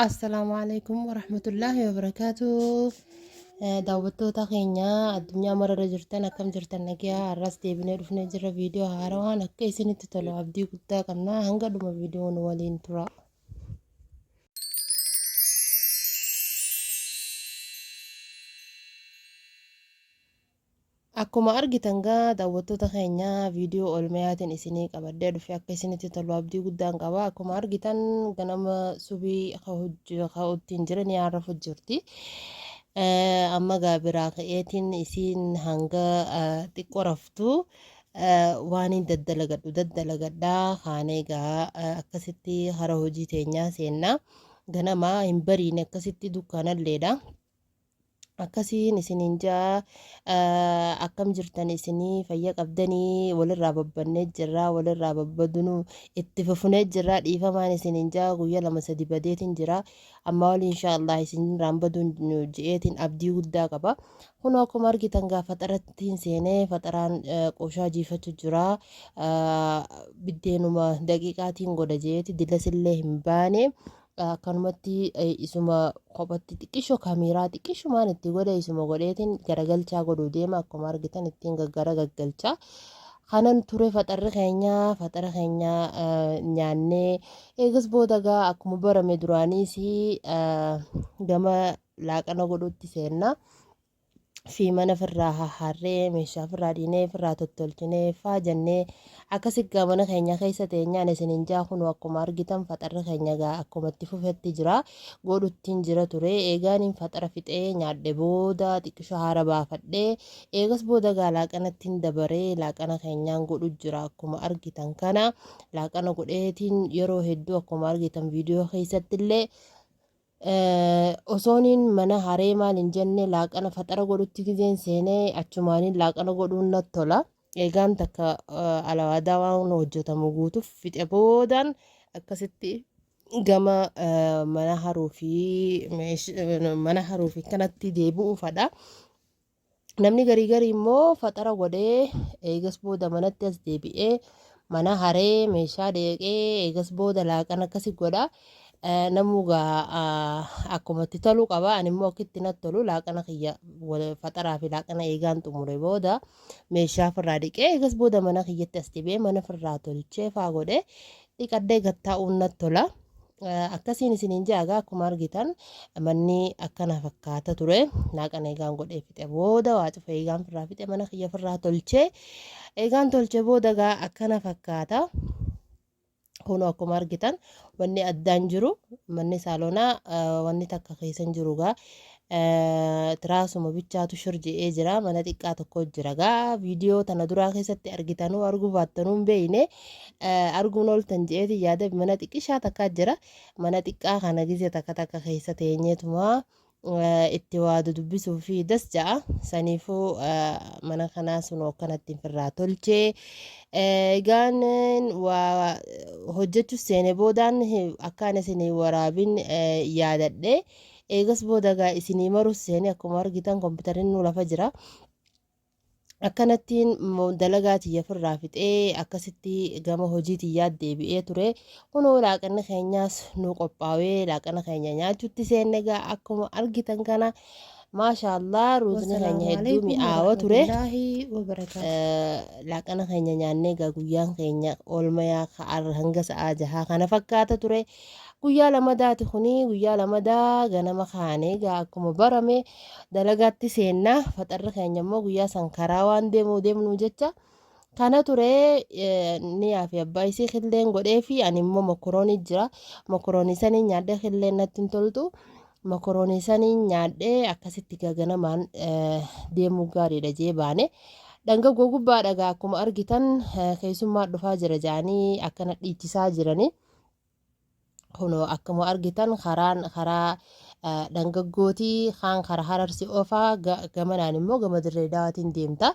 السلام عليكم ورحمة الله وبركاته. daawwattoota keenya addunyaa mararra jirtan akkam jirtan nagaa har'as deebinee dhufnee jirra viidiyoo haarawaan akka isinitti tolu abdii guddaa qabna hanga dhuma viidiyoon waliin tura. Akkuma argitan gaa daawwattoota keenya viidiyoo oolmayaatiin isinii qabadee dhufe akka isinitti tolu abdii guddaan qaba. Akkuma argitan ganama subii ka'uuttiin jiran yaarrafu jirti. Amma gaabiraa ka'eetiin isiin hanga xiqqoo raftu waan hin daddalagadhaa kaanee gaa akkasitti hara hojii teenyaa seennaa ganama hin bariine akkasitti dukkaanalleedha. Akkasiin isiniin jaa akkam jirtan isinii fayya qabdanii walirraa babbannee jirra walirraa babbadunuu itti fufunee jirra dhiifamaan isiniin jaa guyyaa 2-3 badeetiin jira amma wali inshaallah isin raambaduun ji'eetiin abdii guddaa qaba. Kun akkuma argitan gaa faxarattiin seenee faxaraan qooshaa jiifachuu jira biddeenuma daqiiqaatiin godha jeeti dilasillee hin baane. Akkanumatti isuma kophatti xiqqishoo kaamiraa xiqqishumaan itti godhe isuma godheetiin garagalchaa godhuu deema akkuma argitan ittiin gaggara gaggalchaa kanan ture faxara keenya nyaannee eegas booda gaa akkuma barame duraaniis gama laaqana godhutti seenna fi mana firraa harree meeshaa firraa dhiinee firraa tottolchinee faajannee akkasi gaa mana keenya keessa teenyaan isiniin jaa kun akkuma argitan faxarri keenya gaa akkuma itti fufetti jira godhuttiin jira ture eegaaniin faxara fixee nyaadhe booda xiqqisho haara baafadhee eegas booda gaa laaqanattiin dabaree laaqana keenyaan godhu jira akkuma argitan kana laaqana godheetiin yeroo hedduu akkuma argitan viidiyoo keessattillee osooniin mana haree maal hin jenne laaqana faxara godhutti gizeen seenee achumaaniin laaqana godhuun natti tola. Eegaan takka alawaadaa waan hojjetamu guutuuf fixe boodaan akkasitti gama mana haruu fi kanatti deebi'uu fadha. Namni garii immoo faxara godhee eegas booda manatti as deebi'ee mana haree meeshaa deeqee eegas booda laaqana akkasi godha. Namugaa akkuma itti tolu qaba animmoo akkitti natti tolu laaqana kiyya faxaraa fi laaqana eegaan xumure booda meeshaa firraa dhiqee eegas booda mana kiyyatti as deebi'ee mana firraa tolchee faa godhe dhiqadhee gattaa'uun natti tola. Akkasiin isiniin jaagaa akkuma argitan manni akkana fakkaata ture laaqana eegaan godhee fixe booda waa cufa eegaan firraa fixe mana kiyya firraa tolchee eegaan tolche booda gaa akkana fakkaata. Kun akkuma argitan wanni addaan jiru manni saalonaa wanni takka keessan jiru gaa tiraasuma bichaatu shorje'ee jira mana xiqqaa tokko jira gaa viidiyoo tana duraa keessatti argitanuu arguu baattanuu hin beeyne arguun ooltan je'eeti yaada mana xiqqishaa takkaa jira mana xiqqaa kana gizee takka keessa teenyeetuma itti waa dubbisuu fi das ja'a saniifuu mana kanaa sun akkanatti firraa tolchee egaan waa hojjechuuf seene boodaan akkaan isinii waraabin yaadadhe eegas booda gaa isinii marus seene akkuma argitan kompiitariin nu lafa jira. Akkanattiin dalagaa tiyya firraa fixee akkasitti gama hojii tiyyaa deebi'ee ture kunoo laaqanni keenyaas nu qophaawee laaqana keenya nyaachuutti seenne gaa akkuma argitan kana maashaallah ruuzni keenya hedduu mi'aawa ture laaqana keenya nyaannee gaa guyyaan keenya oolmayaa hanga sa'aa 6 kana fakkaata ture. Guyyaa lamadaati kuni guyyaa lamadaa ganama kaanee gaa akkuma barame dalagaatti seennaa faxarri keenya immoo guyyaa sankaraa waan deemnu jecha kana ture ni yaafi abbaa isii killeen godhee fi ani immoo mokoroonii jira mokoroonii sanii nyaadhee killeen natti hin toltu mokoroonii sanii nyaadhee akkasitti ganamaan deemuu gaariidha jee baane. Dhangagoo gubbaadha gaa akkuma argitan keessummaa dhufaa jira jaanii akkana dhiichisaa jiranii. Kunoo akkuma argitan karaa dhangaggootii kaan karaa hararsi oofaa gamanaan immoo gama dirree daawwatiin deemta.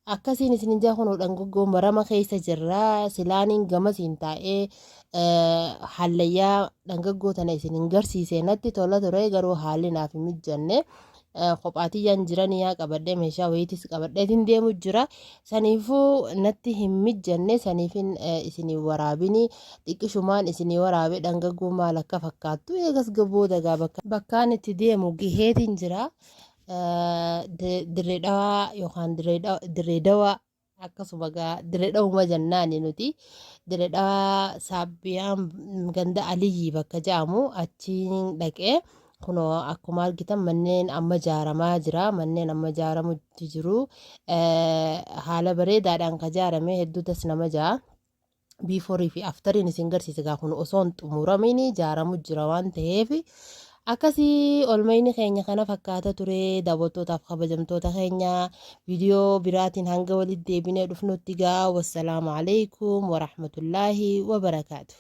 Akkasiin isin jaa kunoo dhangaggoo marama keessa jirra silaaniin gamasiin taa'ee hallayyaa dhangaggoo tana isin garsiisee natti tola ture garuu haalli naaf hin mijanne kophaatiyyaan jiraniyaa qabadhee meeshaa wayiitis qabadheetiin deemu jira. Saniifuu natti hin mijjanne saniifin isinii waraabini xiqqishumaan isinii waraabee dhangaguu maal akka fakkaattu eegas gabooda gaa bakkaan itti deemu giheetiin jira. Dirree dhawaa yookaan dirree dawaa akkasuma gaa dirree dhawuma jannaani nuti dirree dhawaa saabbiyaan ganda Aliyyi bakka jedhamu achiin dhaqee kunoo akkuma argitan manneen amma ijaaramaa jira. Manneen amma ijaaramutti jiru haala bareedaadhaan kan ijaarame hedduutas nama ja'a. Biiforii fi aftariin isin garsiisa gaa kun osoo hin xumuramin ijaaramu jira waan ta'eef akkasii olmayni keenya kana fakkaata ture. Daawwattootaaf kabajamtoota keenya viidiyoo biraatiin hanga walitti deebinee dhufnutti gaa wassalaamu alaikum warahmatullaahi wabarakaatu.